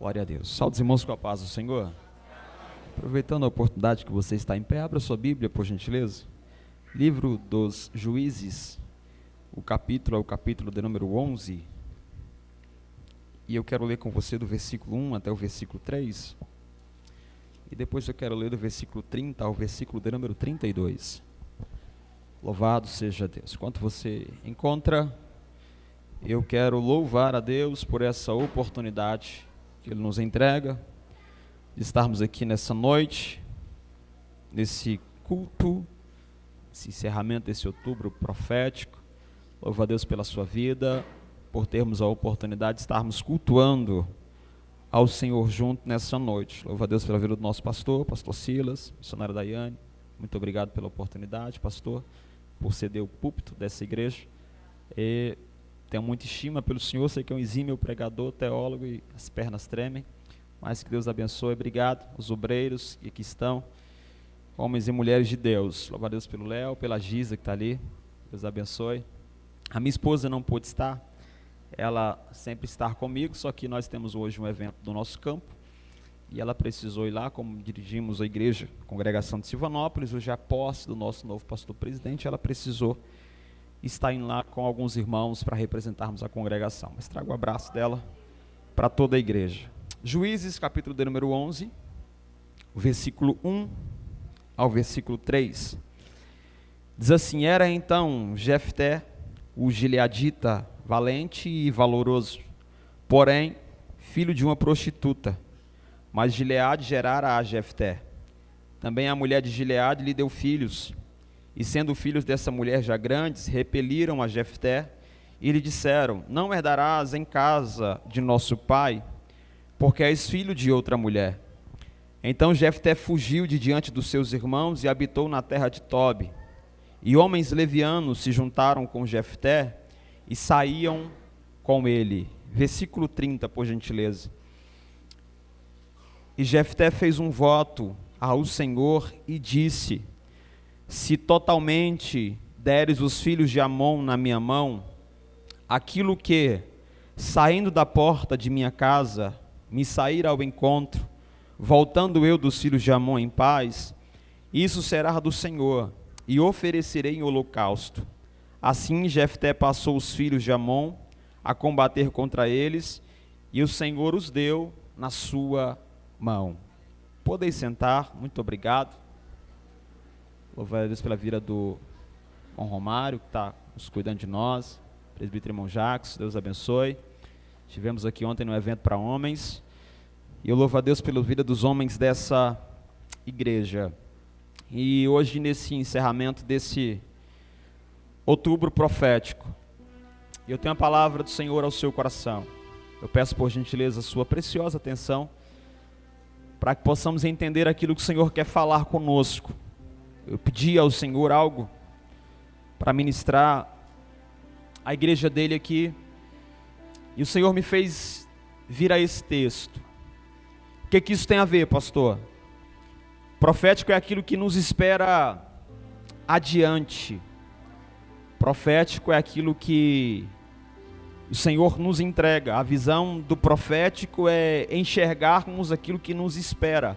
Glória a Deus. Salve os irmãos com a paz do Senhor. Aproveitando a oportunidade que você está em pé, abra sua Bíblia, por gentileza. Livro dos Juízes, o capítulo é o capítulo de número 11. E eu quero ler com você do versículo 1 até o versículo 3. E depois eu quero ler do versículo 30 ao versículo de número 32. Louvado seja Deus. Enquanto você encontra, eu quero louvar a Deus por essa oportunidade que Ele nos entrega, de estarmos aqui nessa noite, nesse culto, esse encerramento desse outubro profético. Louvo a Deus pela sua vida, por termos a oportunidade de estarmos cultuando ao Senhor junto nessa noite. Louvo a Deus pela vida do nosso pastor Silas, missionário Daiane. Muito obrigado pela oportunidade, pastor, por ceder o púlpito dessa igreja. E tenho muita estima pelo Senhor, sei que é um exímio pregador, teólogo, e as pernas tremem, mas que Deus abençoe. Obrigado aos obreiros que aqui estão, homens e mulheres de Deus. Louvo a Deus pelo Léo, pela Giza que está ali, Deus abençoe. A minha esposa não pôde estar, ela sempre está comigo, só que nós temos hoje um evento do nosso campo, e ela precisou ir lá, como dirigimos a igreja, a congregação de Silvanópolis, hoje é a posse do nosso novo pastor presidente, ela precisou estar indo lá com alguns irmãos para representarmos a congregação. Mas trago o abraço dela para toda a igreja. Juízes, capítulo de número 11, versículo 1 ao versículo 3. Diz assim: Era então Jefté, o gileadita, valente e valoroso, porém filho de uma prostituta. Mas Gileade gerara a Jefté. Também a mulher de Gileade lhe deu filhos. E sendo filhos dessa mulher já grandes, repeliram a Jefté e lhe disseram: Não herdarás em casa de nosso pai, porque és filho de outra mulher. Então Jefté fugiu de diante dos seus irmãos e habitou na terra de Tobi. E homens levianos se juntaram com Jefté e saíam com ele. Versículo 30, por gentileza. E Jefté fez um voto ao Senhor e disse: Se totalmente deres os filhos de Amon na minha mão, aquilo que, saindo da porta de minha casa, me sair ao encontro, voltando eu dos filhos de Amon em paz, isso será do Senhor, e oferecerei em holocausto. Assim Jefté passou os filhos de Amon a combater contra eles, e o Senhor os deu na sua mão. Podeis sentar, muito obrigado. Louvado a Deus pela vida do irmão Romário, que está nos cuidando de nós, presbítero irmão Jacques, Deus abençoe. Estivemos aqui ontem no evento para homens, e eu louvo a Deus pela vida dos homens dessa igreja. E hoje, nesse encerramento desse outubro profético, eu tenho a palavra do Senhor ao seu coração. Eu peço por gentileza a sua preciosa atenção, para que possamos entender aquilo que o Senhor quer falar conosco. Eu pedi ao Senhor algo para ministrar a igreja dele aqui, e o Senhor me fez vir a esse texto. O que isso tem a ver, pastor? Profético é aquilo que nos espera adiante. Profético é aquilo que o Senhor nos entrega. A visão do profético é enxergarmos aquilo que nos espera.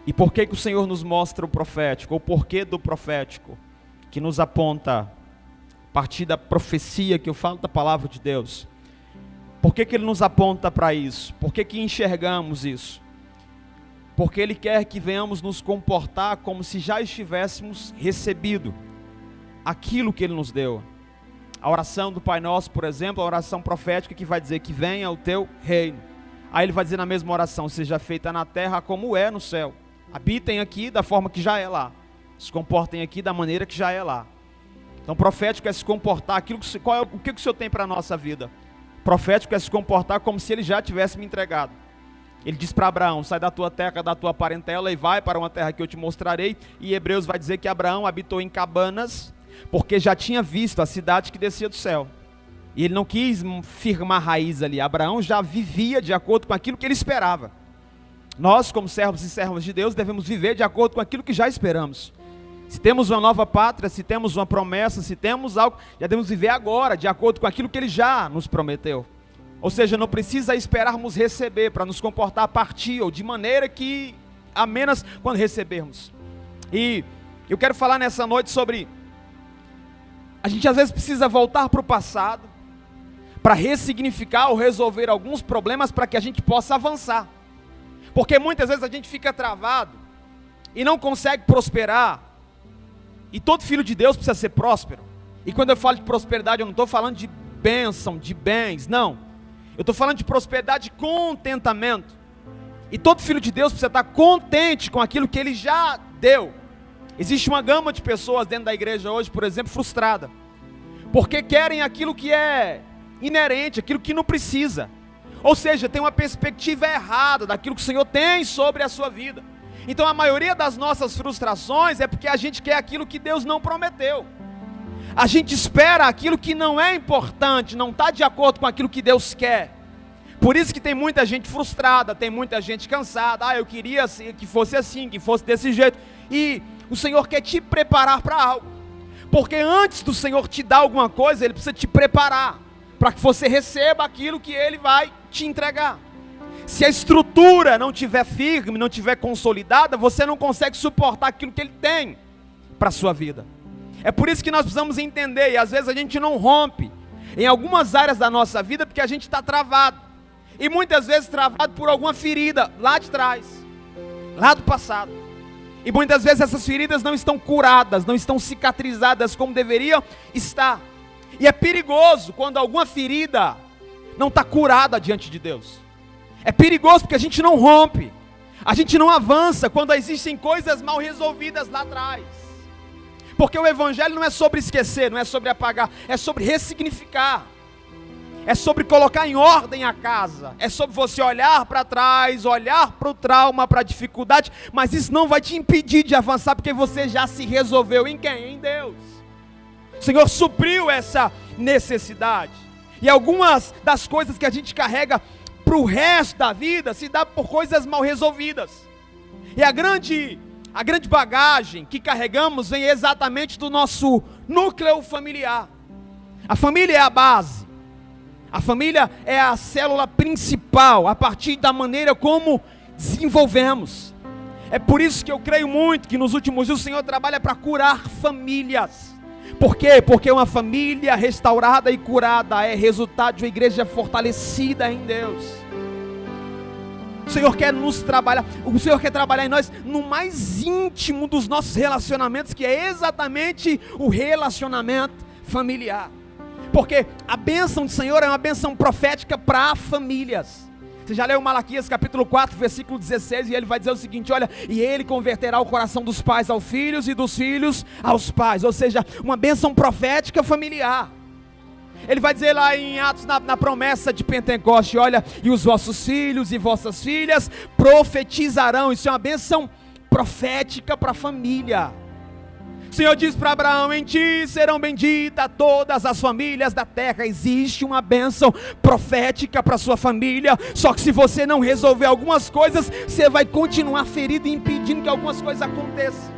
E por que o Senhor nos mostra o profético? Ou porquê do profético? Que nos aponta, a partir da profecia que eu falo da palavra de Deus. Por que Ele nos aponta para isso? Por que enxergamos isso? Porque Ele quer que venhamos nos comportar como se já estivéssemos recebido aquilo que Ele nos deu. A oração do Pai Nosso, por exemplo, a oração profética que vai dizer que venha o teu reino. Aí Ele vai dizer na mesma oração: seja feita na terra como é no céu. Habitem aqui da forma que já é lá. Se comportem aqui da maneira que já é lá. Então profético é se comportar aquilo que, o que o Senhor tem para a nossa vida. Profético é se comportar como se Ele já tivesse me entregado. Ele diz para Abraão: sai da tua terra, da tua parentela e vai para uma terra que eu te mostrarei. E Hebreus vai dizer que Abraão habitou em cabanas, porque já tinha visto a cidade que descia do céu. E ele não quis firmar raiz ali. Abraão já vivia de acordo com aquilo que ele esperava. Nós, como servos e servas de Deus, devemos viver de acordo com aquilo que já esperamos. Se temos uma nova pátria, se temos uma promessa, se temos algo, já devemos viver agora, de acordo com aquilo que Ele já nos prometeu. Ou seja, não precisa esperarmos receber para nos comportar a partir ou de maneira que apenas quando recebermos. E eu quero falar nessa noite sobre a gente às vezes precisa voltar para o passado para ressignificar ou resolver alguns problemas para que a gente possa avançar. Porque muitas vezes a gente fica travado e não consegue prosperar. E todo filho de Deus precisa ser próspero. E quando eu falo de prosperidade, eu não estou falando de bênção, de bens, não. Eu estou falando de prosperidade e contentamento. E todo filho de Deus precisa estar contente com aquilo que ele já deu. Existe uma gama de pessoas dentro da igreja hoje, por exemplo, frustrada. Porque querem aquilo que é inerente, aquilo que não precisa. Ou seja, tem uma perspectiva errada daquilo que o Senhor tem sobre a sua vida. Então a maioria das nossas frustrações é porque a gente quer aquilo que Deus não prometeu. A gente espera aquilo que não é importante, não está de acordo com aquilo que Deus quer. Por isso que tem muita gente frustrada, tem muita gente cansada. Eu queria que fosse assim, que fosse desse jeito. E o Senhor quer te preparar para algo. Porque antes do Senhor te dar alguma coisa, Ele precisa te preparar para que você receba aquilo que Ele vai te entregar. Se a estrutura não estiver firme, não estiver consolidada, você não consegue suportar aquilo que Ele tem para a sua vida. É por isso que nós precisamos entender, e às vezes a gente não rompe em algumas áreas da nossa vida, porque a gente está travado. E muitas vezes travado por alguma ferida lá de trás, lá do passado. E muitas vezes essas feridas não estão curadas, não estão cicatrizadas como deveriam estar. E é perigoso quando alguma ferida não está curada diante de Deus. É perigoso porque a gente não rompe, a gente não avança quando existem coisas mal resolvidas lá atrás. Porque o evangelho não é sobre esquecer, não é sobre apagar, é sobre ressignificar. É sobre colocar em ordem a casa. É sobre você olhar para trás, olhar para o trauma, para a dificuldade. Mas isso não vai te impedir de avançar, porque você já se resolveu em quem? Em Deus. O Senhor supriu essa necessidade. E algumas das coisas que a gente carrega para o resto da vida se dá por coisas mal resolvidas. E a grande bagagem que carregamos vem exatamente do nosso núcleo familiar. A família é a base. A família é a célula principal, a partir da maneira como desenvolvemos. É por isso que eu creio muito que nos últimos dias o Senhor trabalha para curar famílias. Por quê? Porque uma família restaurada e curada é resultado de uma igreja fortalecida em Deus. O Senhor quer nos trabalhar, o Senhor quer trabalhar em nós no mais íntimo dos nossos relacionamentos, que é exatamente o relacionamento familiar. Porque a bênção do Senhor é uma bênção profética para famílias. Você já leu Malaquias capítulo 4, versículo 16, e ele vai dizer o seguinte, olha, e ele converterá o coração dos pais aos filhos e dos filhos aos pais. Ou seja, uma bênção profética familiar. Ele vai dizer lá em Atos, na promessa de Pentecoste, olha, e os vossos filhos e vossas filhas profetizarão. Isso é uma bênção profética para a família. O Senhor diz para Abraão, em ti serão benditas todas as famílias da terra. Existe uma bênção profética para a sua família, só que se você não resolver algumas coisas, você vai continuar ferido e impedindo que algumas coisas aconteçam.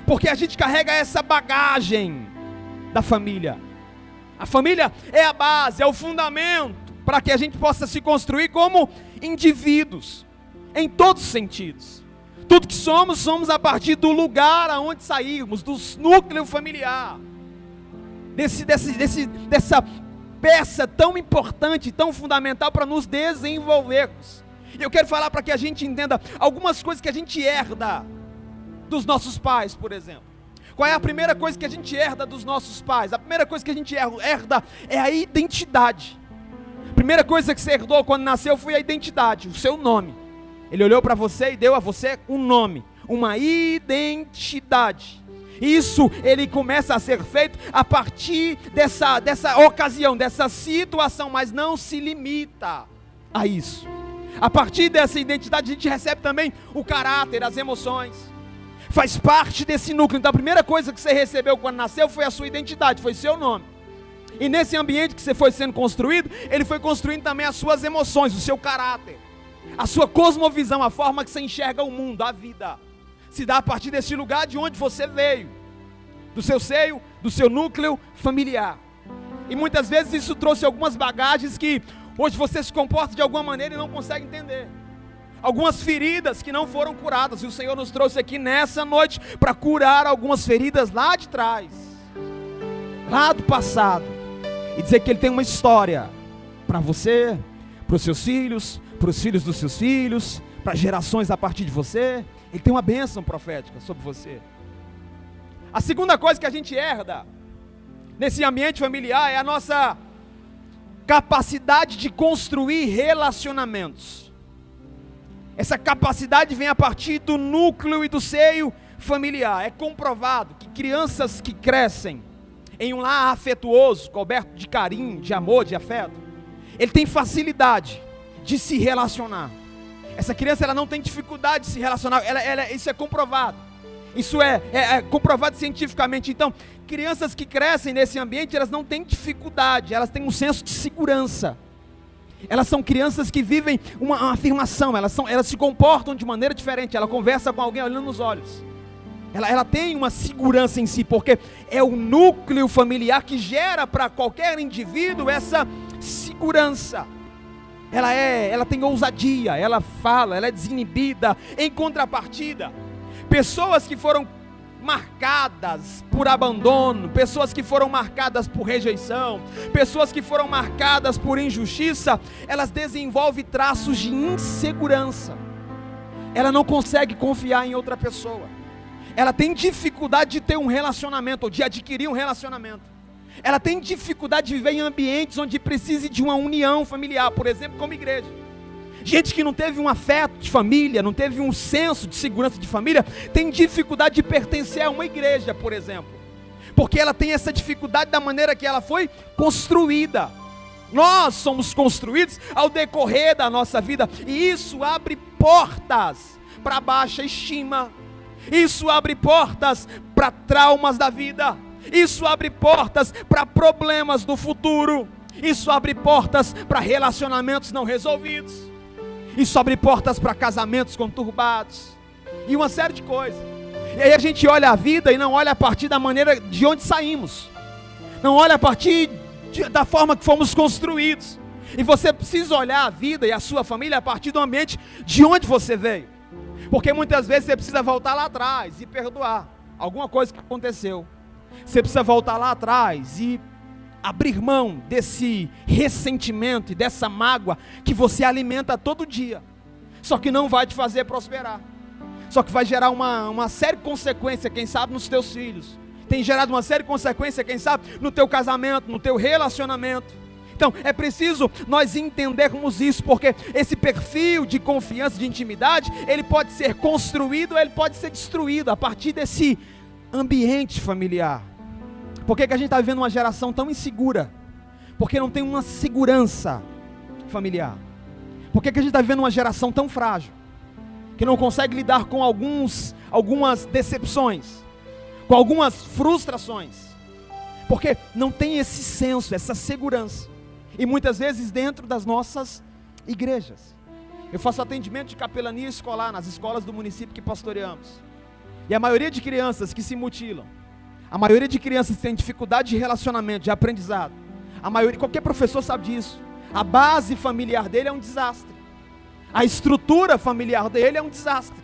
Porque a gente carrega essa bagagem da família. A família é a base, é o fundamento para que a gente possa se construir como indivíduos, em todos os sentidos. Tudo que somos a partir do lugar aonde saímos, do núcleo familiar, dessa peça tão importante, tão fundamental para nos desenvolvermos. E eu quero falar para que a gente entenda algumas coisas que a gente herda dos nossos pais, por exemplo. Qual é a primeira coisa que a gente herda dos nossos pais? A primeira coisa que a gente herda é a identidade. A primeira coisa que você herdou quando nasceu foi a identidade, o seu nome. Ele olhou para você e deu a você um nome, uma identidade. Isso ele começa a ser feito a partir dessa ocasião, dessa situação, mas não se limita a isso. A partir dessa identidade a gente recebe também o caráter, as emoções. Faz parte desse núcleo. Então a primeira coisa que você recebeu quando nasceu foi a sua identidade, foi seu nome. E nesse ambiente que você foi sendo construído, ele foi construindo também as suas emoções, o seu caráter. A sua cosmovisão, a forma que você enxerga o mundo, a vida, se dá a partir desse lugar de onde você veio, do seu seio, do seu núcleo familiar. E muitas vezes isso trouxe algumas bagagens que Hoje você se comporta de alguma maneira e não consegue entender. Algumas feridas que não foram curadas, e o Senhor nos trouxe aqui nessa noite para curar algumas feridas lá de trás, lá do passado, e dizer que Ele tem uma história para você, para os seus filhos, para os filhos dos seus filhos, para gerações a partir de você. Ele tem uma bênção profética sobre você. A segunda coisa que a gente herda nesse ambiente familiar é a nossa capacidade de construir relacionamentos. Essa capacidade vem a partir do núcleo e do seio familiar. É comprovado que crianças que crescem em um lar afetuoso, coberto de carinho, de amor, de afeto, ele tem facilidade de se relacionar. Essa criança, ela não tem dificuldade de se relacionar, isso é comprovado. Isso é comprovado cientificamente. Então, crianças que crescem nesse ambiente, elas não têm dificuldade, elas têm um senso de segurança. Elas são crianças que vivem uma afirmação, elas se comportam de maneira diferente, ela conversa com alguém olhando nos olhos. Ela tem uma segurança em si, porque é o núcleo familiar que gera para qualquer indivíduo essa segurança. Ela tem ousadia, ela fala, ela é desinibida. Em contrapartida, pessoas que foram marcadas por abandono, pessoas que foram marcadas por rejeição, pessoas que foram marcadas por injustiça, elas desenvolvem traços de insegurança. Ela não consegue confiar em outra pessoa. Ela tem dificuldade de ter um relacionamento, ou de adquirir um relacionamento. Ela tem dificuldade de viver em ambientes onde precise de uma união familiar, por exemplo, como igreja. Gente que não teve um afeto de família, não teve um senso de segurança de família, tem dificuldade de pertencer a uma igreja, por exemplo. Porque ela tem essa dificuldade da maneira que ela foi construída. Nós somos construídos ao decorrer da nossa vida, e isso abre portas para baixa estima. Isso abre portas para traumas da vida. Isso abre portas para problemas do futuro. Isso abre portas para relacionamentos não resolvidos. Isso abre portas para casamentos conturbados. E uma série de coisas. E aí a gente olha a vida e não olha a partir da maneira de onde saímos. Não olha a partir da forma que fomos construídos. E você precisa olhar a vida e a sua família a partir do ambiente de onde você veio. Porque muitas vezes você precisa voltar lá atrás e perdoar alguma coisa que aconteceu. Você precisa voltar lá atrás e abrir mão desse ressentimento e dessa mágoa que você alimenta todo dia. Só que não vai te fazer prosperar. Só que vai gerar uma série de consequências, quem sabe nos teus filhos. Tem gerado uma série de consequências, quem sabe no teu casamento, no teu relacionamento. Então, é preciso nós entendermos isso, porque esse perfil de confiança, de intimidade, ele pode ser construído, ele pode ser destruído a partir desse ambiente familiar. Por que a gente está vivendo uma geração tão insegura? Porque não tem uma segurança familiar. Por que a gente está vivendo uma geração tão frágil? Que não consegue lidar com algumas decepções, com algumas frustrações. Porque não tem esse senso, essa segurança. E muitas vezes dentro das nossas igrejas. Eu faço atendimento de capelania escolar nas escolas do município que pastoreamos. E a maioria de crianças que se mutilam, a maioria de crianças que tem dificuldade de relacionamento, de aprendizado, qualquer professor sabe disso. A base familiar dele é um desastre. A estrutura familiar dele é um desastre.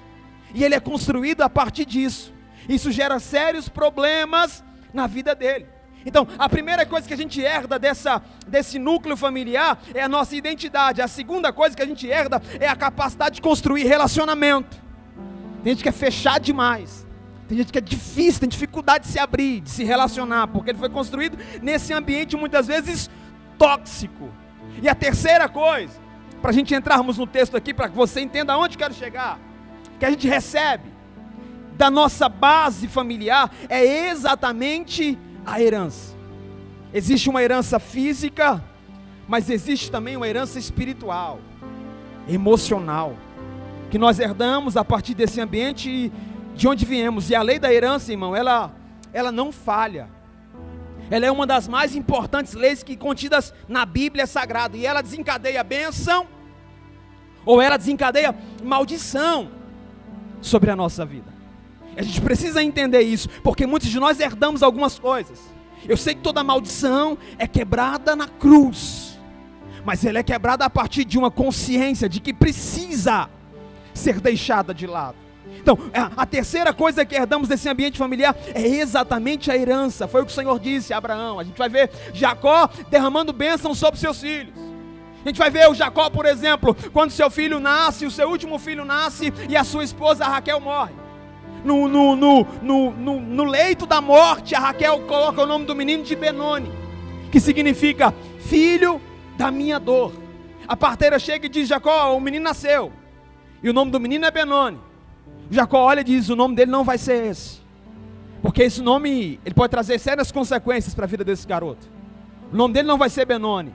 E ele é construído a partir disso. Isso gera sérios problemas na vida dele. Então, a primeira coisa que a gente herda desse núcleo familiar é a nossa identidade. A segunda coisa que a gente herda é a capacidade de construir relacionamento. Tem gente que é fechado demais. Tem gente que é difícil, tem dificuldade de se abrir, de se relacionar, porque ele foi construído nesse ambiente muitas vezes tóxico. E a terceira coisa, para a gente entrarmos no texto aqui, para que você entenda aonde quero chegar, que a gente recebe da nossa base familiar é exatamente a herança. Existe uma herança física, mas existe também uma herança espiritual, emocional, que nós herdamos a partir desse ambiente de onde viemos. E a lei da herança, irmão, ela não falha. Ela é uma das mais importantes leis que contidas na Bíblia Sagrada, e ela desencadeia bênção ou ela desencadeia maldição sobre a nossa vida. A gente precisa entender isso, porque muitos de nós herdamos algumas coisas. Eu sei que toda maldição é quebrada na cruz, mas ela é quebrada a partir de uma consciência de que precisa ser deixada de lado. Então, a terceira coisa que herdamos desse ambiente familiar é exatamente a herança. Foi o que o Senhor disse a Abraão. A gente vai ver Jacó derramando bênção sobre seus filhos. A gente vai ver o Jacó, por exemplo, quando seu filho nasce, o seu último filho nasce e a sua esposa Raquel morre. No leito da morte, a Raquel coloca o nome do menino de Benoni, que significa filho da minha dor. A parteira chega e diz: Jacó, o menino nasceu, e o nome do menino é Benoni. Jacó olha e diz: o nome dele não vai ser esse, porque esse nome ele pode trazer sérias consequências para a vida desse garoto. O nome dele não vai ser Benoni.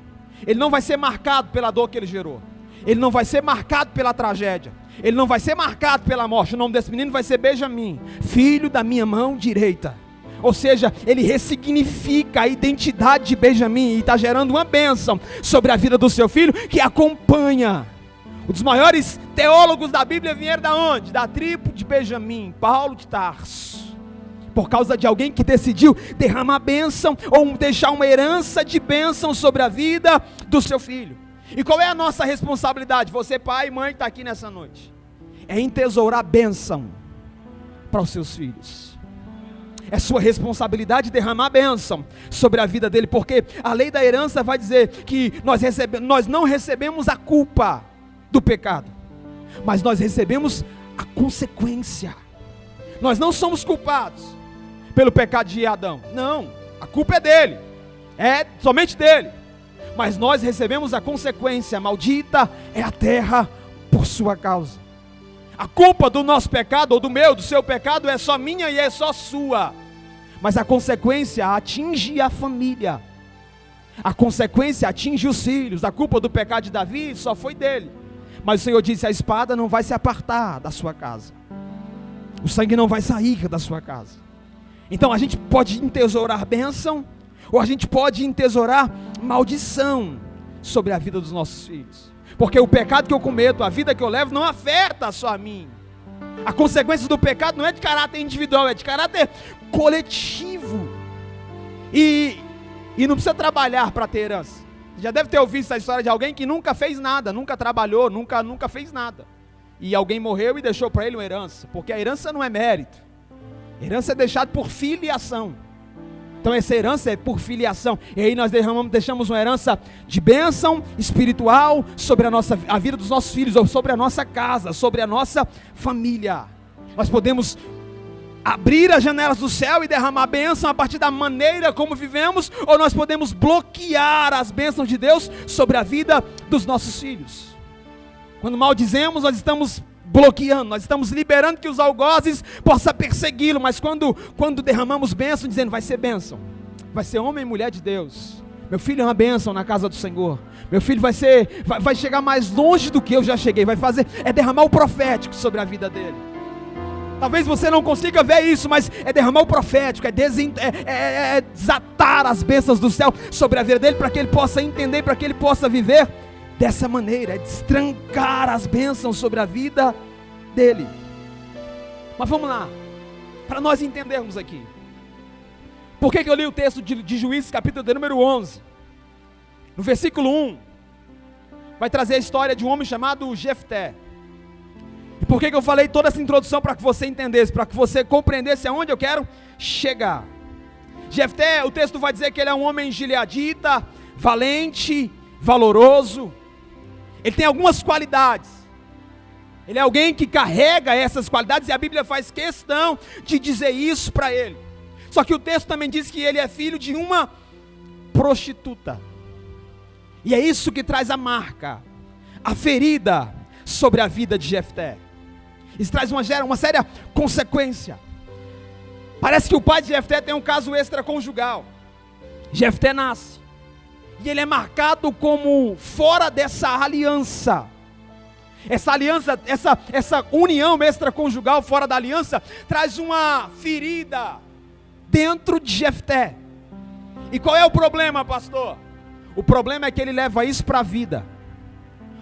Ele não vai ser marcado pela dor que ele gerou. Ele não vai ser marcado pela tragédia. Ele não vai ser marcado pela morte. O nome desse menino vai ser Benjamim, filho da minha mão direita. Ou seja, ele ressignifica a identidade de Benjamim e está gerando uma bênção sobre a vida do seu filho, que acompanha. Um dos maiores teólogos da Bíblia vieram da onde? Da tribo de Benjamim, Paulo de Tarso. Por causa de alguém que decidiu derramar bênção, ou deixar uma herança de bênção sobre a vida do seu filho. E qual é a nossa responsabilidade? Você, pai e mãe, que está aqui nessa noite. É entesourar bênção para os seus filhos. É sua responsabilidade derramar bênção sobre a vida dele, porque a lei da herança vai dizer que nós não recebemos a culpa do pecado, mas nós recebemos a consequência. Nós não somos culpados pelo pecado de Adão, não, a culpa é dele, é somente dele, mas nós recebemos a consequência. Maldita é a terra por sua causa. A culpa do nosso pecado, ou do meu, do seu pecado, é só minha e é só sua, mas a consequência atinge a família, a consequência atinge os filhos. A culpa do pecado de Davi só foi dele, mas o Senhor disse: a espada não vai se apartar da sua casa, o sangue não vai sair da sua casa. Então a gente pode entesourar bênção, ou a gente pode entesourar maldição sobre a vida dos nossos filhos, porque o pecado que eu cometo, a vida que eu levo, não afeta só a mim. A consequência do pecado não é de caráter individual, é de caráter coletivo. E não precisa trabalhar para ter herança. Você já deve ter ouvido essa história de alguém que nunca fez nada, nunca trabalhou, nunca fez nada, e alguém morreu e deixou para ele uma herança, porque a herança não é mérito. A herança é deixada por filiação. Então essa herança é por filiação. E aí nós deixamos uma herança de bênção espiritual sobre a vida dos nossos filhos, ou sobre a nossa casa, sobre a nossa família. Nós podemos abrir as janelas do céu e derramar bênção a partir da maneira como vivemos, ou nós podemos bloquear as bênçãos de Deus sobre a vida dos nossos filhos. Quando maldizemos, nós estamos bloqueando, nós estamos liberando que os algozes possam persegui-lo, mas quando derramamos bênção, dizendo: vai ser bênção, vai ser homem e mulher de Deus, meu filho é uma bênção na casa do Senhor, meu filho vai chegar mais longe do que eu já cheguei, é derramar o profético sobre a vida dele. Talvez você não consiga ver isso, mas é derramar o profético, é desatar as bênçãos do céu sobre a vida dele, para que ele possa entender, para que ele possa viver dessa maneira, é destrancar as bênçãos sobre a vida dele. Mas vamos lá, para nós entendermos aqui, por que eu li o texto de Juízes, capítulo de número 11, no versículo 1, vai trazer a história de um homem chamado Jefté. E por que eu falei toda essa introdução? Para que você entendesse, para que você compreendesse aonde eu quero chegar. Jefté, o texto vai dizer que ele é um homem gileadita, valente, valoroso. Ele tem algumas qualidades. Ele é alguém que carrega essas qualidades, e a Bíblia faz questão de dizer isso para ele. Só que o texto também diz que ele é filho de uma prostituta. E é isso que traz a marca, a ferida sobre a vida de Jefté. Isso traz uma séria consequência. Parece que o pai de Jefté tem um caso extraconjugal. Jefté nasce, e ele é marcado como fora dessa aliança. Essa aliança, essa união extraconjugal fora da aliança, traz uma ferida dentro de Jefté. E qual é o problema, pastor? O problema é que ele leva isso para a vida.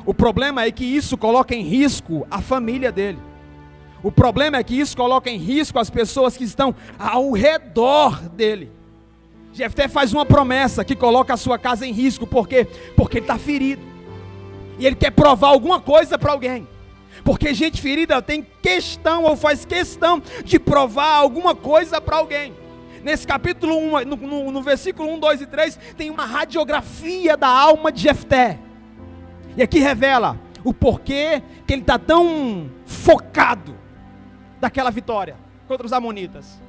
O problema é que isso coloca em risco a família dele. O problema é que isso coloca em risco as pessoas que estão ao redor dele. Jefté faz uma promessa que coloca a sua casa em risco, porque ele está ferido, e ele quer provar alguma coisa para alguém, porque gente ferida tem questão, ou faz questão de provar alguma coisa para alguém. Nesse capítulo 1, no versículo 1, 2 e 3, tem uma radiografia da alma de Jefté, e aqui revela o porquê que ele está tão focado daquela vitória contra os amonitas.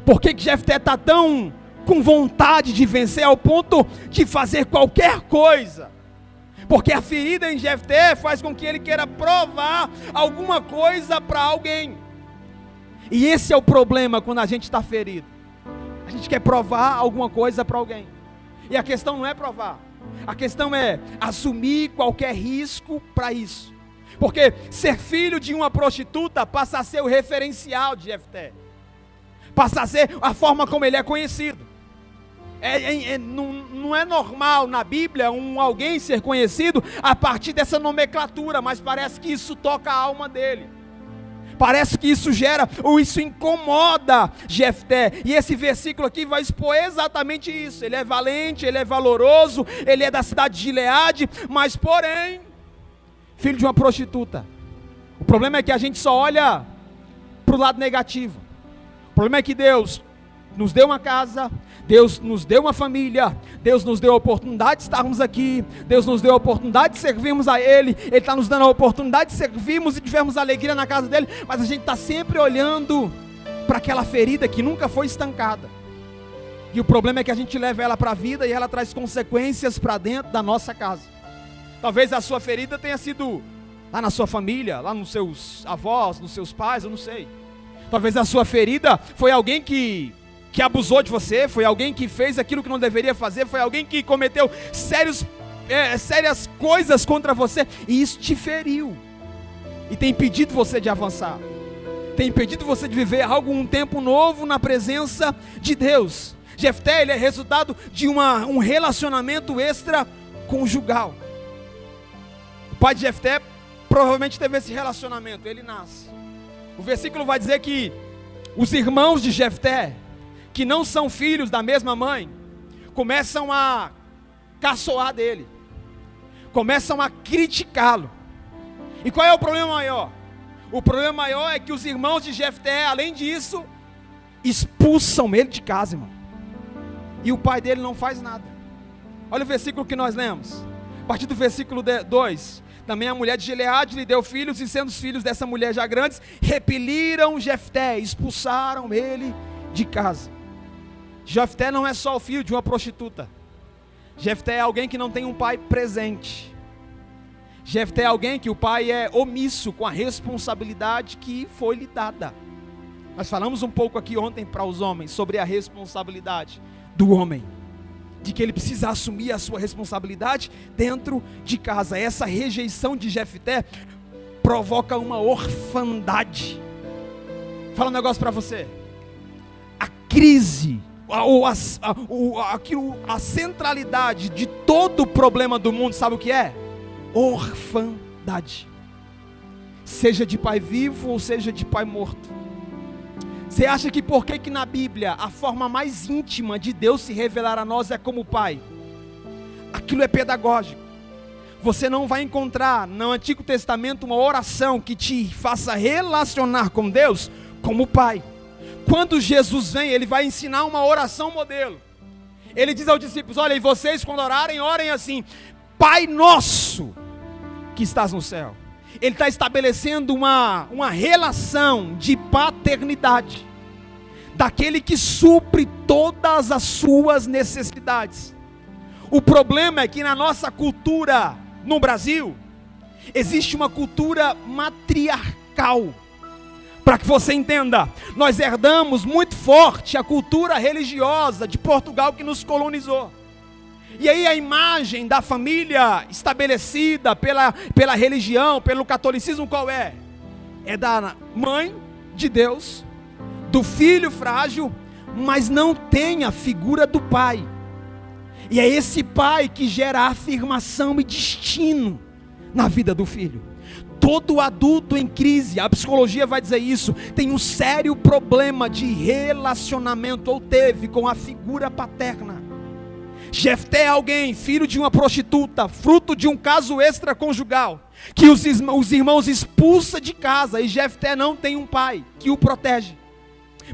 Por que Jefté está tão com vontade de vencer ao ponto de fazer qualquer coisa? Porque a ferida em Jefté faz com que ele queira provar alguma coisa para alguém. E esse é o problema quando a gente está ferido. A gente quer provar alguma coisa para alguém. E a questão não é provar. A questão é assumir qualquer risco para isso. Porque ser filho de uma prostituta passa a ser o referencial de Jefté. Passa a ser a forma como ele é conhecido. Não é normal na Bíblia alguém ser conhecido a partir dessa nomenclatura, mas parece que isso toca a alma dele. Parece que isso gera, ou isso incomoda Jefté. E esse versículo aqui vai expor exatamente isso. Ele é valente, ele é valoroso, ele é da cidade de Gileade, mas porém, filho de uma prostituta. O problema é que a gente só olha para o lado negativo. O problema é que Deus nos deu uma casa, Deus nos deu uma família, Deus nos deu a oportunidade de estarmos aqui, Deus nos deu a oportunidade de servirmos a Ele, Ele está nos dando a oportunidade de servirmos e tivermos alegria na casa dEle, mas a gente está sempre olhando para aquela ferida que nunca foi estancada, e o problema é que a gente leva ela para a vida e ela traz consequências para dentro da nossa casa. Talvez a sua ferida tenha sido lá na sua família, lá nos seus avós, nos seus pais, eu não sei. Talvez a sua ferida foi alguém que abusou de você, foi alguém que fez aquilo que não deveria fazer, foi alguém que cometeu sérias coisas contra você, e isso te feriu, e tem impedido você de avançar, tem impedido você de viver um tempo novo na presença de Deus. Jefté, ele é resultado de um relacionamento extraconjugal. O pai de Jefté provavelmente teve esse relacionamento, ele nasce. O versículo vai dizer que os irmãos de Jefté, que não são filhos da mesma mãe, começam a caçoar dele, começam a criticá-lo. E qual é o problema maior? O problema maior é que os irmãos de Jefté, além disso, expulsam ele de casa, irmão. E o pai dele não faz nada. Olha o versículo que nós lemos, a partir do versículo 2. Também a mulher de Gileade lhe deu filhos, e sendo os filhos dessa mulher já grandes, repeliram Jefté, expulsaram ele de casa. Jefté não é só o filho de uma prostituta. Jefté é alguém que não tem um pai presente. Jefté é alguém que o pai é omisso com a responsabilidade que foi lhe dada. Nós falamos um pouco aqui ontem para os homens sobre a responsabilidade do homem, de que ele precisa assumir a sua responsabilidade dentro de casa. Essa rejeição de Jefté provoca uma orfandade. Fala um negócio para você. A crise, a centralidade de todo o problema do mundo, sabe o que é? Orfandade. Seja de pai vivo ou seja de pai morto. Você acha que por que na Bíblia a forma mais íntima de Deus se revelar a nós é como pai? Aquilo é pedagógico. Você não vai encontrar no Antigo Testamento uma oração que te faça relacionar com Deus como pai. Quando Jesus vem, ele vai ensinar uma oração modelo. Ele diz aos discípulos: olha, e vocês quando orarem, orem assim: Pai nosso que estás no céu. Ele está estabelecendo uma relação de paternidade, daquele que supre todas as suas necessidades. O problema é que na nossa cultura, no Brasil, existe uma cultura matriarcal. Para que você entenda, nós herdamos muito forte a cultura religiosa de Portugal que nos colonizou. E aí a imagem da família estabelecida pela religião, pelo catolicismo, qual é? É da mãe de Deus, do filho frágil, mas não tem a figura do pai. E é esse pai que gera afirmação e destino na vida do filho. Todo adulto em crise, a psicologia vai dizer isso, tem um sério problema de relacionamento, ou teve, com a figura paterna. Jefté é alguém, filho de uma prostituta, fruto de um caso extraconjugal, que os irmãos expulsam de casa, e Jefté não tem um pai que o protege,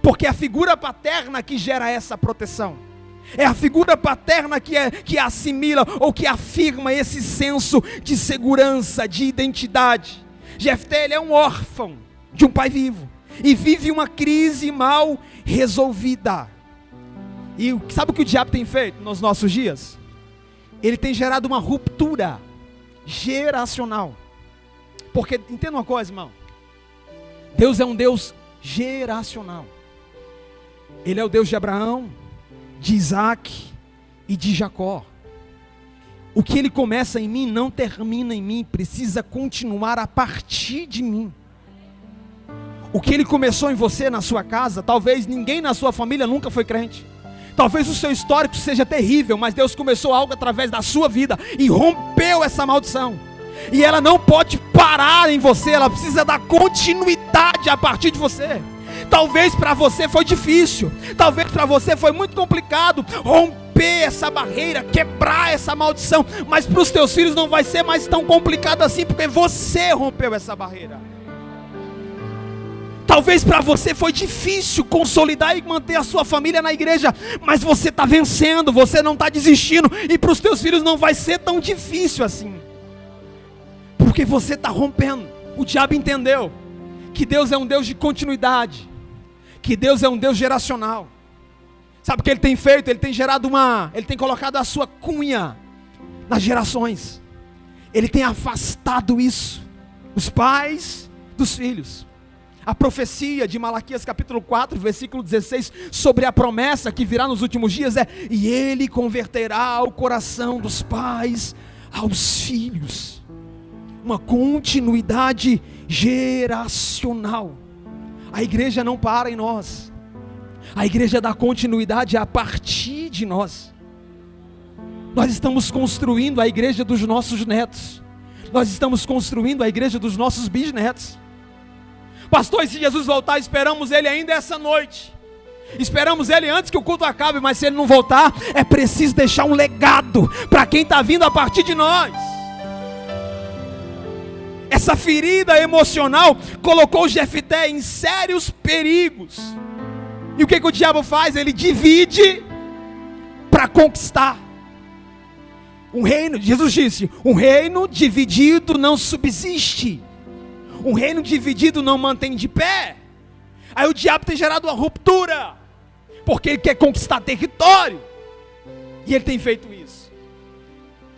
porque é a figura paterna que gera essa proteção. É a figura paterna que assimila ou que afirma esse senso de segurança, de identidade. Jefté, ele é um órfão de um pai vivo e vive uma crise mal resolvida. E sabe o que o diabo tem feito nos nossos dias? Ele tem gerado uma ruptura geracional. Porque, entenda uma coisa, irmão, Deus é um Deus geracional. Ele é o Deus de Abraão, de Isaac e de Jacó. O que ele começa em mim não termina em mim, precisa continuar a partir de mim. O que ele começou em você, na sua casa, talvez ninguém na sua família nunca foi crente. Talvez o seu histórico seja terrível, mas Deus começou algo através da sua vida e rompeu essa maldição. E ela não pode parar em você, ela precisa dar continuidade a partir de você. Talvez para você foi difícil, talvez para você foi muito complicado romper essa barreira, quebrar essa maldição, mas para os teus filhos não vai ser mais tão complicado assim, porque você rompeu essa barreira. Talvez para você foi difícil consolidar e manter a sua família na igreja, mas você está vencendo, você não está desistindo, e para os teus filhos não vai ser tão difícil assim, porque você está rompendo. O diabo entendeu que Deus é um Deus de continuidade, que Deus é um Deus geracional. Sabe o que ele tem feito? Ele tem gerado ele tem colocado a sua cunha nas gerações. Ele tem afastado isso, os pais dos filhos. A profecia de Malaquias capítulo 4, versículo 16, sobre a promessa que virá nos últimos dias é: e ele converterá o coração dos pais aos filhos. Uma continuidade geracional. A igreja não para em nós, a igreja dá continuidade a partir de nós. Nós estamos construindo a igreja dos nossos netos, nós estamos construindo a igreja dos nossos bisnetos. Pastor, e se Jesus voltar, esperamos ele ainda essa noite, esperamos ele antes que o culto acabe, mas se ele não voltar, é preciso deixar um legado para quem está vindo a partir de nós. Essa ferida emocional colocou Jefté em sérios perigos. E o que o diabo faz? Ele divide para conquistar. Um reino, Jesus disse, um reino dividido não subsiste. Um reino dividido não mantém de pé. Aí o diabo tem gerado uma ruptura, porque ele quer conquistar território. E ele tem feito isso.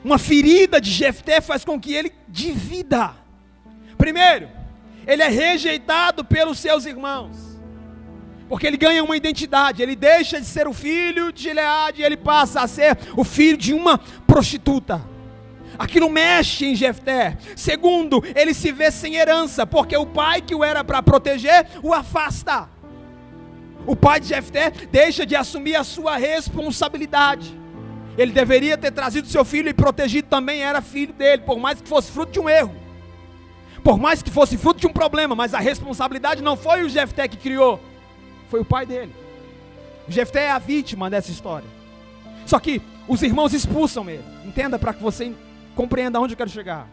Uma ferida de Jefté faz com que ele divida. Primeiro, ele é rejeitado pelos seus irmãos, porque ele ganha uma identidade, ele deixa de ser o filho de Gileade e ele passa a ser o filho de uma prostituta. Aquilo mexe em Jefté. Segundo, ele se vê sem herança, porque o pai que o era para proteger, o afasta. O pai de Jefté deixa de assumir a sua responsabilidade. Ele deveria ter trazido seu filho e protegido também, era filho dele, por mais que fosse fruto de um erro, por mais que fosse fruto de um problema, mas a responsabilidade não foi o Jefté que criou, foi o pai dele. O Jefté é a vítima dessa história. Só que os irmãos expulsam ele. Entenda para que você compreenda onde eu quero chegar.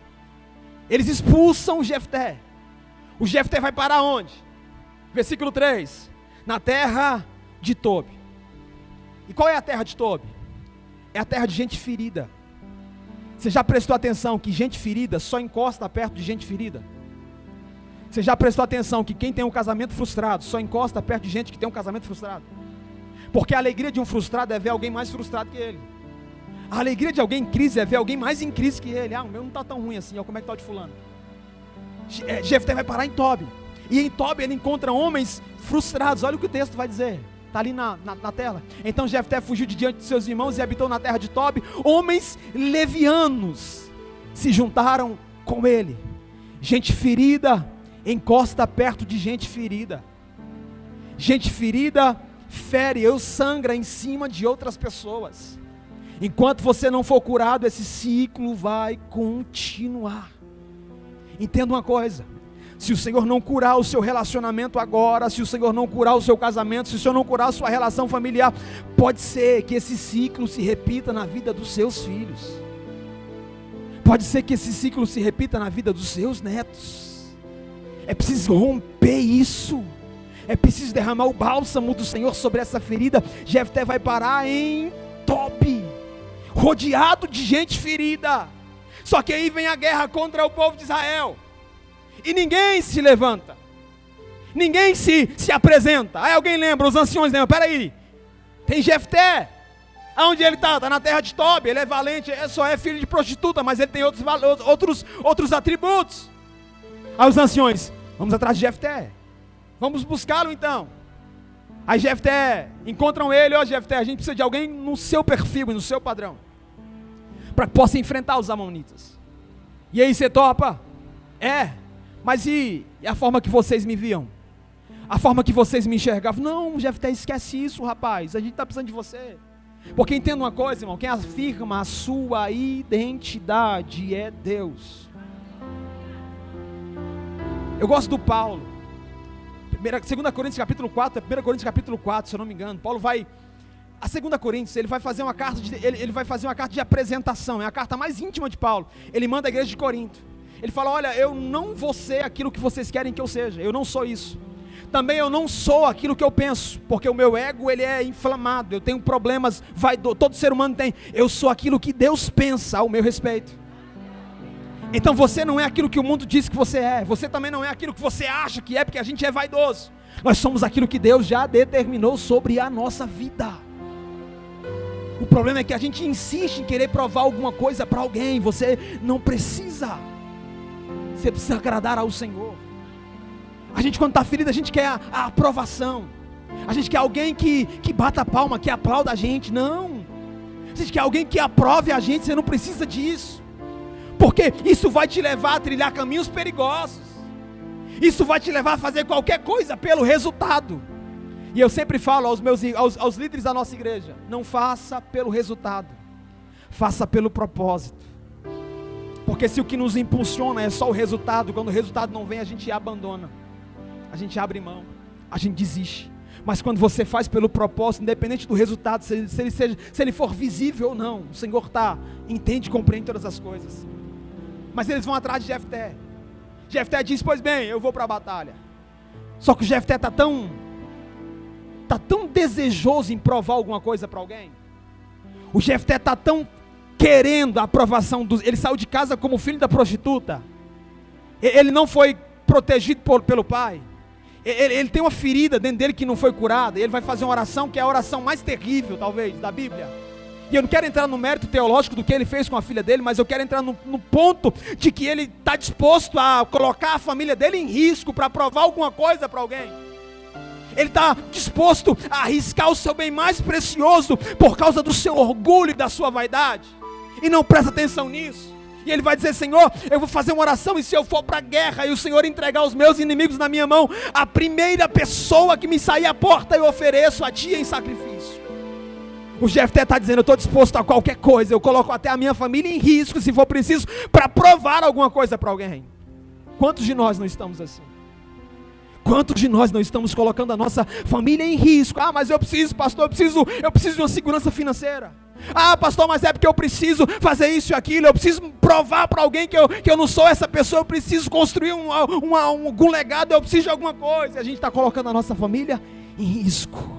Eles expulsam o Jefté. O Jefté vai parar onde? Versículo 3. Na terra de Tobi. E qual é a terra de Tobi? É a terra de gente ferida. Você já prestou atenção que gente ferida só encosta perto de gente ferida? Você já prestou atenção que quem tem um casamento frustrado só encosta perto de gente que tem um casamento frustrado? Porque a alegria de um frustrado é ver alguém mais frustrado que ele. A alegria de alguém em crise é ver alguém mais em crise que ele. Ah, o meu não está tão ruim assim, ó, como é que está o de fulano? Jefté vai parar em Tobi. E em Tobi ele encontra homens frustrados. Olha o que o texto vai dizer. Está ali na tela. Então Jefté fugiu de diante de seus irmãos e habitou na terra de Tobi. Homens levianos se juntaram com ele. Gente ferida encosta perto de gente ferida. Gente ferida fere ou sangra em cima de outras pessoas. Enquanto você não for curado, esse ciclo vai continuar. Entenda uma coisa: se o Senhor não curar o seu relacionamento agora, se o Senhor não curar o seu casamento, se o Senhor não curar a sua relação familiar, pode ser que esse ciclo se repita na vida dos seus filhos. Pode ser que esse ciclo se repita na vida dos seus netos. É preciso romper isso. É preciso derramar o bálsamo do Senhor sobre essa ferida. Jefté vai parar em Tobi, rodeado de gente ferida. Só que aí vem a guerra contra o povo de Israel. E ninguém se levanta. Ninguém se apresenta. Aí alguém lembra, os anciões lembram: peraí, tem Jefté. Aonde ele está? Está na terra de Tobi. Ele é valente, só é filho de prostituta, mas ele tem outros atributos. Aí os anciões: vamos atrás de Jefté. Vamos buscá-lo então. Aí Jefté, encontram ele: ó Jefté, a gente precisa de alguém no seu perfil e no seu padrão, para que possa enfrentar os amonitas. E aí você topa? Mas e a forma que vocês me viam? A forma que vocês me enxergavam? Não, Jefté, esquece isso, rapaz, a gente está precisando de você. Porque entenda uma coisa, irmão: quem afirma a sua identidade é Deus. Eu gosto do Paulo. 2 Coríntios capítulo 4, 1 Coríntios capítulo 4, se eu não me engano. Paulo vai, a 2 Coríntios, ele vai fazer uma carta de apresentação. É a carta mais íntima de Paulo. Ele manda a igreja de Corinto. Ele fala: olha, eu não vou ser aquilo que vocês querem que eu seja. Eu não sou isso. Também eu não sou aquilo que eu penso, porque o meu ego, ele é inflamado. Eu tenho problemas, todo ser humano tem. Eu sou aquilo que Deus pensa ao meu respeito. Então você não é aquilo que o mundo diz que você é. Você também não é aquilo que você acha que é, porque a gente é vaidoso. Nós somos aquilo que Deus já determinou sobre a nossa vida. O problema é que a gente insiste em querer provar alguma coisa para alguém. Você não precisa. Você precisa agradar ao Senhor. A gente, quando está ferido, a gente quer a aprovação. A gente quer alguém que bata a palma, que aplauda a gente. Não. A gente quer alguém que aprove a gente. Você não precisa disso. Porque isso vai te levar a trilhar caminhos perigosos. Isso vai te levar a fazer qualquer coisa pelo resultado. E eu sempre falo aos líderes da nossa igreja: não faça pelo resultado, faça pelo propósito. Porque se o que nos impulsiona é só o resultado, quando o resultado não vem, a gente abandona, a gente abre mão, a gente desiste. Mas quando você faz pelo propósito, independente do resultado, se ele for visível ou não, o Senhor entende e compreende todas as coisas. Mas eles vão atrás de Jefté. Jefté diz: pois bem, eu vou para a batalha. Só que o Jefté está tão desejoso em provar alguma coisa para alguém. O Jefté está tão querendo a aprovação ele saiu de casa como filho da prostituta. Ele não foi protegido pelo pai. Ele tem uma ferida dentro dele que não foi curada. Ele vai fazer uma oração que é a oração mais terrível, talvez, da Bíblia. E eu não quero entrar no mérito teológico do que ele fez com a filha dele, mas eu quero entrar no ponto de que ele está disposto a colocar a família dele em risco para provar alguma coisa para alguém. Ele está disposto a arriscar o seu bem mais precioso por causa do seu orgulho e da sua vaidade. E não presta atenção nisso. E ele vai dizer: Senhor, eu vou fazer uma oração, e se eu for para a guerra e o Senhor entregar os meus inimigos na minha mão, a primeira pessoa que me sair à porta eu ofereço a ti em sacrifício. O Jefté está dizendo: eu estou disposto a qualquer coisa, eu coloco até a minha família em risco, se for preciso, para provar alguma coisa para alguém. Quantos de nós não estamos assim? Quantos de nós não estamos colocando a nossa família em risco? Ah, mas eu preciso, pastor, eu preciso de uma segurança financeira. Ah, pastor, mas é porque eu preciso fazer isso e aquilo, eu preciso provar para alguém que eu não sou essa pessoa, eu preciso construir algum legado, eu preciso de alguma coisa. A gente está colocando a nossa família em risco.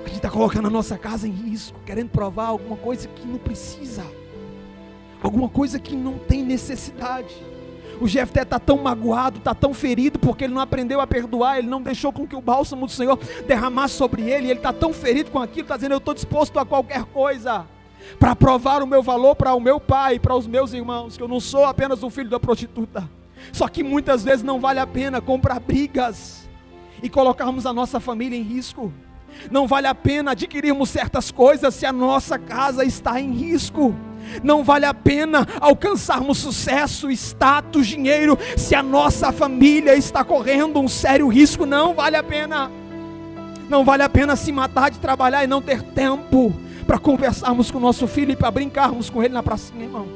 A gente está colocando a nossa casa em risco, querendo provar alguma coisa que não precisa, alguma coisa que não tem necessidade. O Jefté está tão magoado, está tão ferido, porque ele não aprendeu a perdoar, ele não deixou com que o bálsamo do Senhor derramasse sobre ele, ele está tão ferido com aquilo, está dizendo: eu estou disposto a qualquer coisa, para provar o meu valor para o meu pai, para os meus irmãos, que eu não sou apenas um filho da prostituta. Só que muitas vezes não vale a pena comprar brigas, e colocarmos a nossa família em risco. Não vale a pena adquirirmos certas coisas se a nossa casa está em risco. Não vale a pena alcançarmos sucesso, status, dinheiro, se a nossa família está correndo um sério risco. Não vale a pena. Não vale a pena se matar de trabalhar e não ter tempo para conversarmos com o nosso filho e para brincarmos com ele na pracinha, irmão.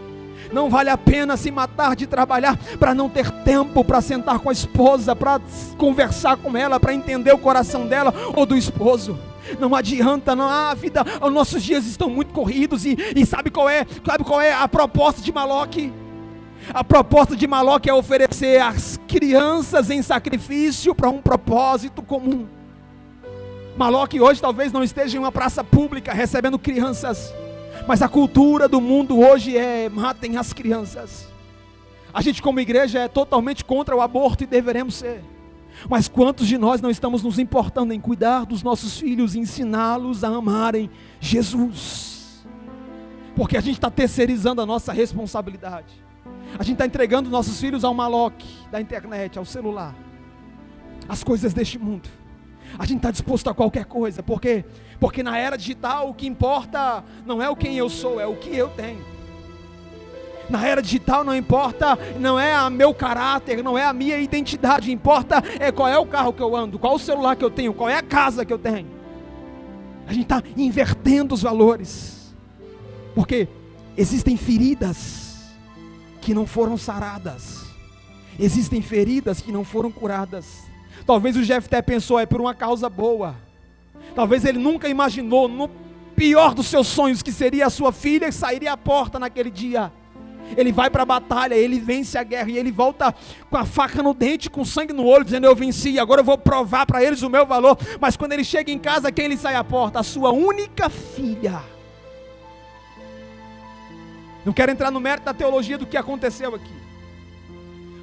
Não vale a pena se matar de trabalhar para não ter tempo para sentar com a esposa, para conversar com ela, para entender o coração dela ou do esposo. Não adianta, não, a vida, os nossos dias estão muito corridos e sabe qual é a proposta de Maloque? A proposta de Maloque é oferecer as crianças em sacrifício para um propósito comum. Maloque hoje talvez não esteja em uma praça pública recebendo crianças, mas a cultura do mundo hoje é: matem as crianças. A gente como igreja é totalmente contra o aborto e deveremos ser. Mas quantos de nós não estamos nos importando em cuidar dos nossos filhos, ensiná-los a amarem Jesus? Porque a gente está terceirizando a nossa responsabilidade. A gente está entregando nossos filhos ao Maloque da internet, ao celular, as coisas deste mundo. A gente está disposto a qualquer coisa, porque na era digital o que importa não é o quem eu sou, é o que eu tenho. Na era digital não importa, não é o meu caráter, não é a minha identidade, importa é qual é o carro que eu ando, qual o celular que eu tenho, qual é a casa que eu tenho. A gente está invertendo os valores, porque existem feridas que não foram saradas, existem feridas que não foram curadas. Talvez o Jefté pensou, é por uma causa boa. Talvez ele nunca imaginou, no pior dos seus sonhos, que seria a sua filha que sairia à porta naquele dia. Ele vai para a batalha, ele vence a guerra e ele volta com a faca no dente, com sangue no olho, dizendo: eu venci, agora eu vou provar para eles o meu valor. Mas quando ele chega em casa, quem ele sai à porta? A sua única filha. Não quero entrar no mérito da teologia do que aconteceu aqui,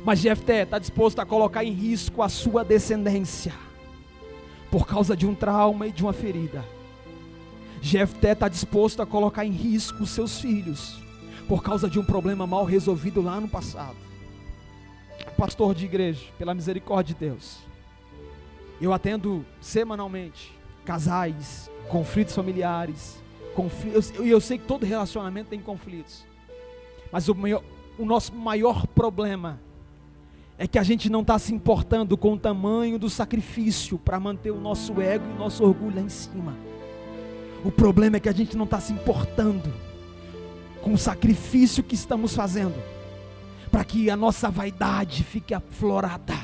mas Jefté está disposto a colocar em risco a sua descendência por causa de um trauma e de uma ferida. Jefté está disposto a colocar em risco os seus filhos por causa de um problema mal resolvido lá no passado. Pastor de igreja, pela misericórdia de Deus, eu atendo semanalmente casais, conflitos familiares, eu sei que todo relacionamento tem conflitos, mas o nosso maior problema é que a gente não está se importando com o tamanho do sacrifício para manter o nosso ego e o nosso orgulho lá em cima. O problema é que a gente não está se importando com o sacrifício que estamos fazendo para que a nossa vaidade fique aflorada.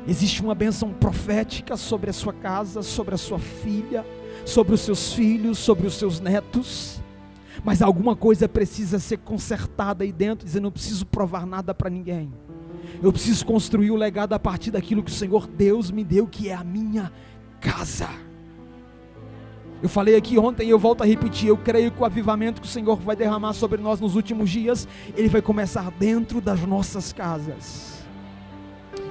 Existe uma bênção profética sobre a sua casa, sobre a sua filha, sobre os seus filhos, sobre os seus netos, mas alguma coisa precisa ser consertada aí dentro, dizendo: eu não preciso provar nada para ninguém, eu preciso construir o legado a partir daquilo que o Senhor Deus me deu, que é a minha casa. Eu falei aqui ontem e eu volto a repetir, eu creio que o avivamento que o Senhor vai derramar sobre nós nos últimos dias, ele vai começar dentro das nossas casas.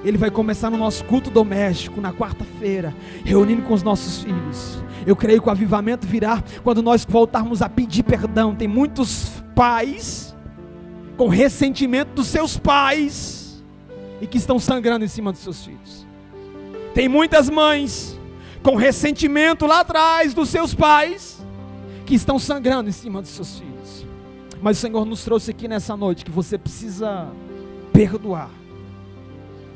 Ele vai começar no nosso culto doméstico, na quarta-feira, reunindo com os nossos filhos. Eu creio que o avivamento virá quando nós voltarmos a pedir perdão. Tem muitos pais com ressentimento dos seus pais e que estão sangrando em cima dos seus filhos. Tem muitas mães com ressentimento lá atrás dos seus pais que estão sangrando em cima dos seus filhos. Mas o Senhor nos trouxe aqui nessa noite que você precisa perdoar.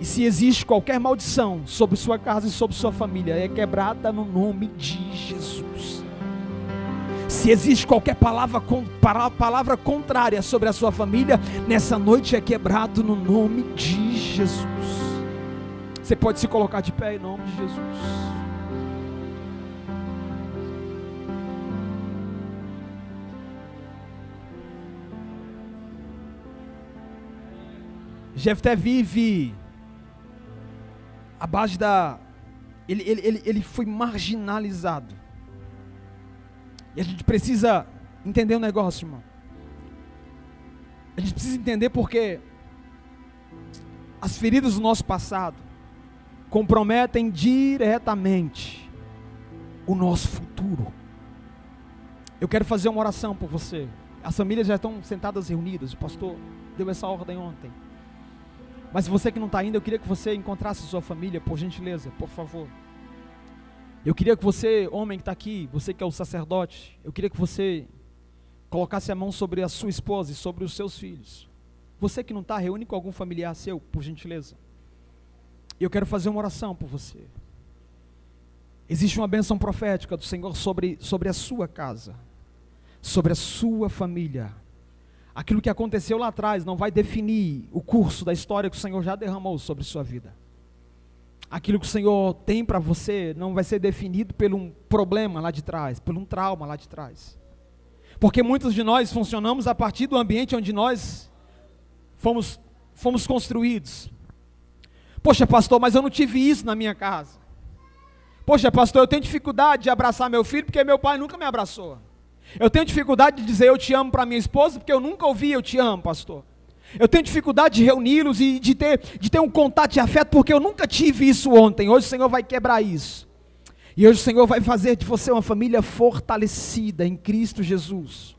E se existe qualquer maldição sobre sua casa e sobre sua família, é quebrada no nome de Jesus. Se existe qualquer palavra contrária sobre a sua família, nessa noite é quebrado no nome de Jesus. Você pode se colocar de pé em nome de Jesus. Jefté vive a base ele foi marginalizado. E a gente precisa entender um negócio, irmão. A gente precisa entender porque as feridas do nosso passado comprometem diretamente o nosso futuro. Eu quero fazer uma oração por você. As famílias já estão sentadas reunidas. O pastor deu essa ordem ontem. Mas você que não está indo, eu queria que você encontrasse sua família, por gentileza, por favor. Eu queria que você, homem que está aqui, você que é o sacerdote, eu queria que você colocasse a mão sobre a sua esposa e sobre os seus filhos. Você que não está, reúne com algum familiar seu, por gentileza. Eu quero fazer uma oração por você. Existe uma bênção profética do Senhor sobre a sua casa, sobre a sua família. Aquilo que aconteceu lá atrás não vai definir o curso da história que o Senhor já derramou sobre sua vida. Aquilo que o Senhor tem para você não vai ser definido por um problema lá de trás, por um trauma lá de trás. Porque muitos de nós funcionamos a partir do ambiente onde nós fomos construídos. Poxa, pastor, mas eu não tive isso na minha casa. Poxa, pastor, eu tenho dificuldade de abraçar meu filho porque meu pai nunca me abraçou. Eu tenho dificuldade de dizer eu te amo para minha esposa porque eu nunca ouvi eu te amo, pastor. Eu tenho dificuldade de reuni-los e de ter um contato de afeto porque eu nunca tive isso ontem. Hoje o Senhor vai quebrar isso. E hoje o Senhor vai fazer de você uma família fortalecida em Cristo Jesus,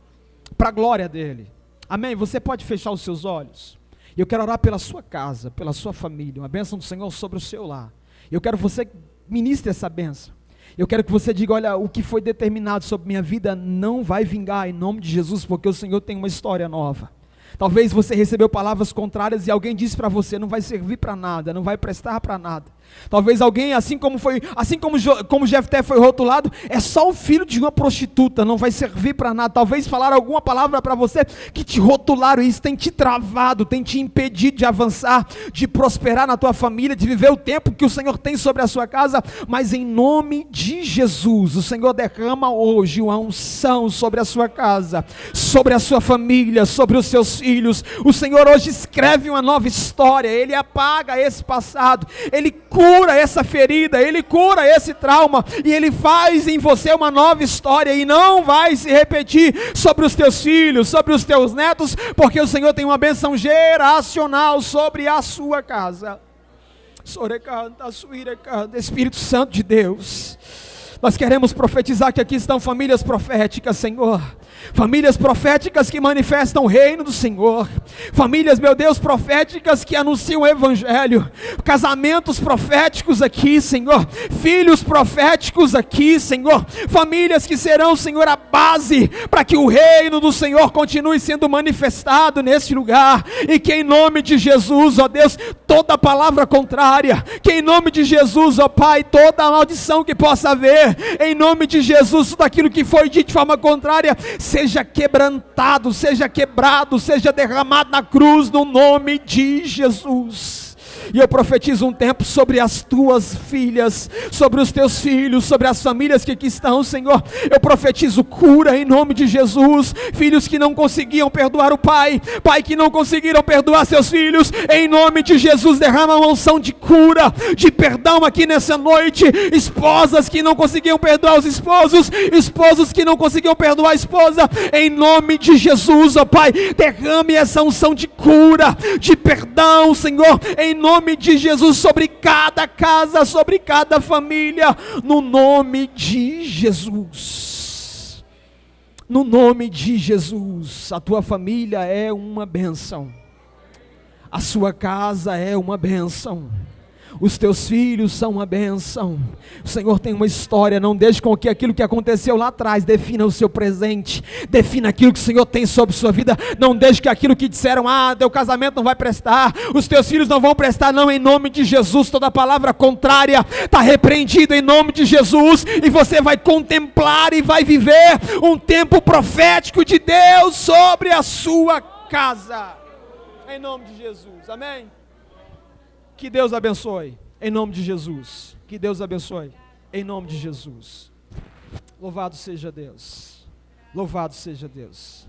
para a glória dEle. Amém? Você pode fechar os seus olhos. Eu quero orar pela sua casa, pela sua família, uma bênção do Senhor sobre o seu lar. Eu quero que você ministre essa bênção. Eu quero que você diga, olha, o que foi determinado sobre minha vida não vai vingar em nome de Jesus, porque o Senhor tem uma história nova. Talvez você recebeu palavras contrárias e alguém disse para você, não vai servir para nada, não vai prestar para nada. Talvez alguém, assim como Jefté foi rotulado, é só o filho de uma prostituta, não vai servir para nada. Talvez falaram alguma palavra para você que te rotularam, e isso tem te travado, tem te impedido de avançar, de prosperar na tua família, de viver o tempo que o Senhor tem sobre a sua casa. Mas em nome de Jesus, o Senhor derrama hoje uma unção sobre a sua casa, sobre a sua família, sobre os seus filhos. O Senhor hoje escreve uma nova história, Ele apaga esse passado, Ele cura essa ferida, Ele cura esse trauma, e Ele faz em você uma nova história, e não vai se repetir sobre os teus filhos, sobre os teus netos, porque o Senhor tem uma bênção geracional sobre a sua casa. Espírito Santo de Deus, nós queremos profetizar que aqui estão famílias proféticas, Senhor. Famílias proféticas que manifestam o reino do Senhor. Famílias, meu Deus, proféticas que anunciam o Evangelho. Casamentos proféticos aqui, Senhor. Filhos proféticos aqui, Senhor. Famílias que serão, Senhor, a base para que o reino do Senhor continue sendo manifestado nesse lugar. E que em nome de Jesus, ó Deus, toda palavra contrária, que em nome de Jesus, ó Pai, toda maldição que possa haver, em nome de Jesus, tudo aquilo que foi dito de forma contrária, seja quebrantado, seja quebrado, seja derramado na cruz, no nome de Jesus. E eu profetizo um tempo sobre as tuas filhas, sobre os teus filhos, sobre as famílias que aqui estão, Senhor. Eu profetizo cura em nome de Jesus. Filhos que não conseguiam perdoar o pai, pai que não conseguiram perdoar seus filhos, em nome de Jesus, derrama uma unção de cura, de perdão aqui nessa noite. Esposas que não conseguiam perdoar os esposos, esposos que não conseguiam perdoar a esposa, em nome de Jesus, ó Pai, derrame essa unção de cura, de perdão, Senhor, em nome de Jesus, sobre cada casa, sobre cada família, no nome de Jesus. No nome de Jesus. A tua família é uma bênção, a sua casa é uma bênção, os teus filhos são uma bênção. O Senhor tem uma história. Não deixe com que aquilo que aconteceu lá atrás defina o seu presente, defina aquilo que o Senhor tem sobre sua vida. Não deixe que aquilo que disseram, teu casamento não vai prestar, os teus filhos não vão prestar, não, em nome de Jesus, toda palavra contrária está repreendida em nome de Jesus, e você vai contemplar e vai viver um tempo profético de Deus sobre a sua casa, em nome de Jesus, amém? Que Deus abençoe, em nome de Jesus. Que Deus abençoe, em nome de Jesus. Louvado seja Deus. Louvado seja Deus.